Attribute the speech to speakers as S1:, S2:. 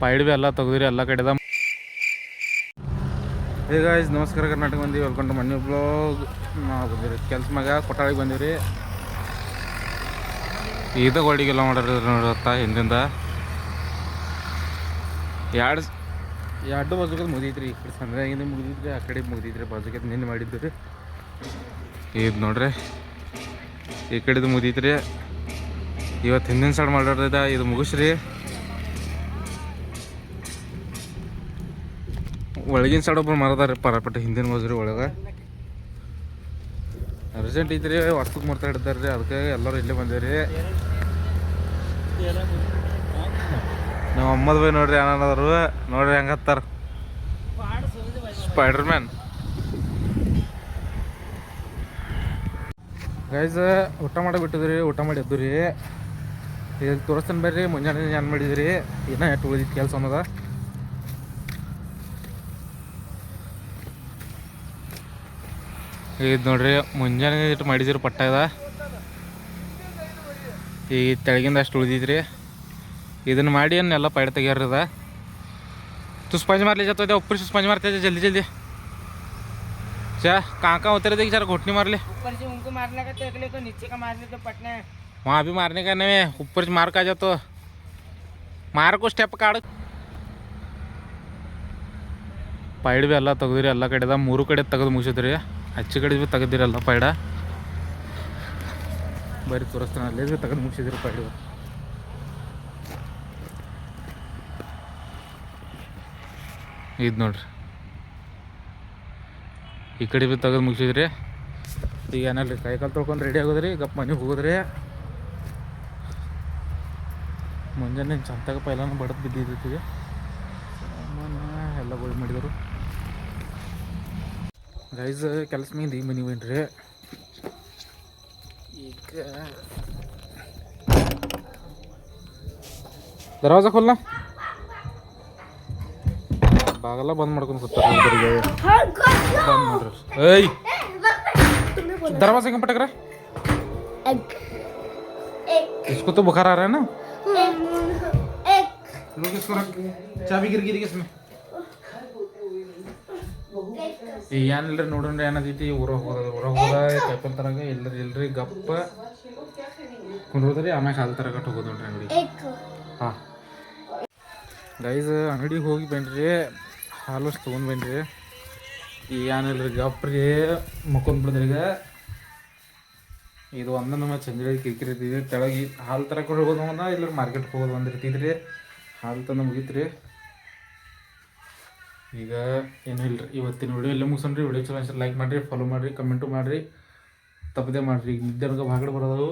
S1: Paid ಭೀ ಎಲ್ಲ ತೆಗ್ದಿರಿ ಎಲ್ಲ ಕಡೆದ. ಹೇ ಗಾಯ್ಸ್, ನಮಸ್ಕಾರ ಕರ್ನಾಟಕ ಮಂದಿ, ವೆಲ್ಕಮ್ ಟು ಮನಿ ಬ್ಲಾಗ್. ನಾವು ಬಂದಿರಿ ಕೆಲ್ಸ ಮ್ಯಾಗ ಕೊಟ್ಟಾಳಿಗೆ ಬಂದಿವ್ರಿ. ಈತ ಗೋಡಿಗೆಲ್ಲ ನೋಡತ್ತ ಹಿಂದಿಂದ ಎರಡು ಬಾಜುಕದ ಮುಗಿದೈತ್ರಿ. ಈ ಕಡೆ ಸಂದ್ರಾಗಿಂದ ಮುಗಿದಿದ್ರಿ, ಆ ಕಡೆ ಮುಗಿದಿದ್ರಿ. ಬಾಜುಕದ ನಿನ್ನೆ ಮಾಡಿದ್ರಿ. ಇದು ನೋಡ್ರಿ ಈ ಕಡೆದು ಮುಗಿದೈತ್ರಿ. ಇವತ್ತು ಹಿಂದಿನ ಸೈಡ್ ಮಾಡಿರೋದ ಇದು ಮುಗಿಸ್ರಿ. ಒಳಗಿನ ಸೈಡ್ ಒಬ್ಬರು ಮರದಾರ ಪರಪಟ್ಟ ಹಿಂದಿನ ಬಾಜುರಿ ಒಳಗೆ ಅರ್ಜೆಂಟ್ ಐತ್ರಿ. ವರ್ಷಕ್ಕೆ ಮಾತಾಡಿದಾರೆ ರೀ, ಅದಕ್ಕೆ ಎಲ್ಲರೂ ಇಲ್ಲೇ ಬಂದೇವ್ರಿ. ನಮ್ಮ ಅಮ್ಮದ ಬೈ ನೋಡ್ರಿ ಏನಾದ್ರು ನೋಡ್ರಿ ಹೆಂಗೆ ಹತ್ತಾರ ಸ್ಪೈಡರ್ ಮ್ಯಾನ್. ಗೈಸ್ ಊಟ ಮಾಡಿ ಬಿಟ್ಟಿದ್ರಿ, ಊಟ ಮಾಡಿ ಎದ್ದು ರೀ. ಈಗ ತೋರಿಸ್ತಾನೆ ಬರ್ರಿ ಮುಂಜಾನೆ ಏನು ಮಾಡಿದ್ರಿ, ಏನೋ ಎಷ್ಟು ಉಳಿದಿತ್ತು ಕೆಲಸ ಅನ್ನೋದ. ಇದು ನೋಡ್ರಿ ಮುಂಜಾನೆ ಇಟ್ಟು ಮಾಡಿದಿರಿ ಪಟ್ಟ ಇದ. ಈ ತೆಳಗಿಂದ ಅಷ್ಟು ಉಳಿದಿದ್ರಿ. ಇದನ್ನು ಮಾಡಿ ಎಲ್ಲ ಪೈಡ್ ತೆಗಿಯಾರದ. तू स्पंज मारले जातो त्या ऊपर से स्पंज मारते थे जल्दी जल्दी. क्या कहाँ उतरे थे जरा घुटनी मार ले. ऊपर से उनको मारने का तो अगले को नीचे का मारने तो पटना है. वहाँ भी मारने का नहीं, ऊपर से मार का जातो मार को स्टेप काड़. ಪೈಡ್ ಭೀ ಎಲ್ಲ ತೆಗ್ದಿರಿ ಎಲ್ಲ ಕಡೆದ. 3 ಕಡೆ ತೆಗೆದು ಮುಗಿಸಿದ್ರಿ. ಆಚೆ ಕಡೆ ಭೀ ತೆಗೆದಿರಿ ಎಲ್ಲ ಪೈಡ. ಬರೀ ತೋರಿಸ್ತಾನೆ ಅಲ್ಲೇ ಭೀ ತೆಗೆದು ಮುಗಿಸಿದ್ರಿ ಪೈಡು. ಇದು ನೋಡ್ರಿ ಈ ಕಡೆ ಭೀ ತೆಗೆದು ಮುಗಿಸಿದ್ರಿ. ಈಗ ಏನಲ್ರಿ ಕೈಕಾಲು ತೊಳ್ಕೊಂಡು ರೆಡಿ ಆಗೋದ್ರಿ. ಗಪ್ ಮನೆಗೆ ಹೋಗೋದ್ರಿ. ಮುಂಜಾನೆ ಚಂತಾಗ ಪೈಲಾನು ಬಡದು ಬಿದ್ದಿದ್ದೀವಿ. ಎಲ್ಲ ಗೋಳಿ ಮಾಡಿದರು ಗೈಸ್. ಕೆಲಸ ಮೀಂದು ಈ ಮನೆ ಬನ್ರಿ. ಈಗ ದರವಾಜ खोलना. ಬಾಗಲ್ಲ ಬಂದ್ ಮಾಡ್ಕೊಂಡು ಕೂತಾರೆ. ಬಂದ್ ಮಾಡ್ರಿ. ಏಯ್ दरवाजा क्यों पटक रहा है? इसको तो बुखार आ रहा है ना. लोग इसको रख, चाबी गिर गिरी इसमें. ಏನಿಲ್ರಿ ನೋಡ್ರಿ ಏನದೈತಿ. ಊರ ಹೋದ ಕೈಪಲ್ ತರಗ ಇಲ್ರಿ ಗಪ್ಪ ಕುಂದ್ರೋದ್ರಿ. ಆಮ್ಯಾಗ ಹಾಲು ತರಗಟ್ಟು ಹೋಗೋದು ನೋಡ್ರಿ ಅಂಗಡಿ. ಹಾಂ ಗೈಸ್ ಅಂಗಡಿಗೆ ಹೋಗಿ ಬನ್ರಿ, ಹಾಲು ಅಷ್ಟು ತೊಗೊಂಡು ಬನ್ರಿ. ಈಗ ಏನಿಲ್ರಿ ಗಪ್ರಿ ಮುಕ್ಕೊಂಡ್ ಬಿಡಿದ್ರಿ. ಈಗ ಇದು ಒಂದ ನಮ್ಮ ಚಂದ್ರಗಿ ಕಿರಿಕಿರಿ ಇರ್ತಿದ್ರಿ. ತೆಳಗಿ ಹಾಲು ತರಕ್ಕೆ ಹೋಗೋದು ಒಂದ, ಇಲ್ಲ ಮಾರ್ಕೆಟ್ಗೆ ಹೋಗೋದು ಒಂದು ಇರ್ತಿದ್ರಿ. ಹಾಲು ತಂದು ಮುಗೀತ್ರಿ. ಈಗ ಏನೂ ಇಲ್ಲರಿ. ಇವತ್ತಿನ ವಿಡಿಯೋ ಎಲ್ಲ ಮುಗಿಸೋಣ್ರಿ. ವಿಡಿಯೋ ಚಲೋ ಅನ್ಸಿದ್ರೆ ಲೈಕ್ ಮಾಡಿರಿ, ಫಾಲೋ ಮಾಡಿರಿ, ಕಮೆಂಟು ಮಾಡಿರಿ, ತಪ್ಪದೆ ಮಾಡಿರಿ. ಈಗ ನಿದ್ದೆ ಭಾಗಡೆ ಬರೋದು.